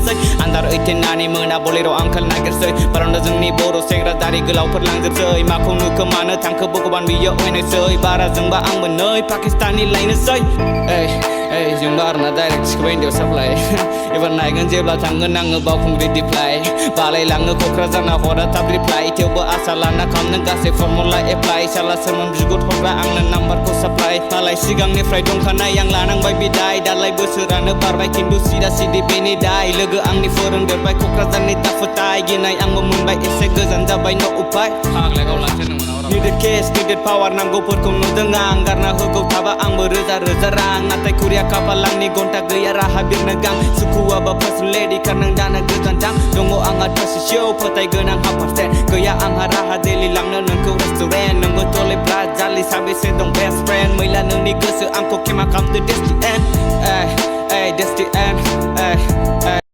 नागिरसै आन्दार ओइथेनानै मोना बलेर' आंखाल नागिरसै बारावनो जोंनि बर' सेंग्रा दारि गोलावफोर लांजोबसै माखौ नुखो मानो थांखो भगबान बियो अयनायसै बारा जोंबा आंबो नै पाकिस्ताननि लायनोसै जोंबा आरोना डाइरेक्ट सिखोबाय इन्डियाव साप्लाय एबार नायगोन जेब्ला थांगोन आङो बावखुंग्रि दिप्लाय बालायलाङो क'क्राझारना हरा थाब रिप्लाय थेवबो आसा लाना खालामदों गासै फर्मुला एप्लाइ साला सोरमोन बिगुर हरग्रा आंनो नाम्बारखौ साप्लाय मालाय सिगांनिफ्राय दंखानाय आं लानांबाय बिदाय दालाय बोसोरानो बारबाय खिन्थु सिदा सिदि बेनि दाय लोगो आंनि फोरोंदेरबाय क'क्राझारनि दाफुटाय गिनाय आंबो मोनबाय एसे गोजान जाबाय न' उपाय फाग्ला गावलांसै Needed cash, needed power नांगौफोरखौ नुदों आं गारना होगौ थाबा आंबो रोजा रोजा रां नाथाय खुरिया खाफालांनि घन्टा गैया राहा बिरनो गां सुखुआबा फार्स्ट लेडि खारनां दाना गोजानथां दङ आंहा थोसेसेयाव फोथायगोन आंहा पारसेन्ट गैया आंहा राहा दैलि लांनो नोंखौ रेस्टुरेन्ट नोंबो टले ब्राद जालि साबेसे दं बेस्ट फ्रेन्ड मैला नोंनि गोसो आंखौ खेमा खालामदो that's the end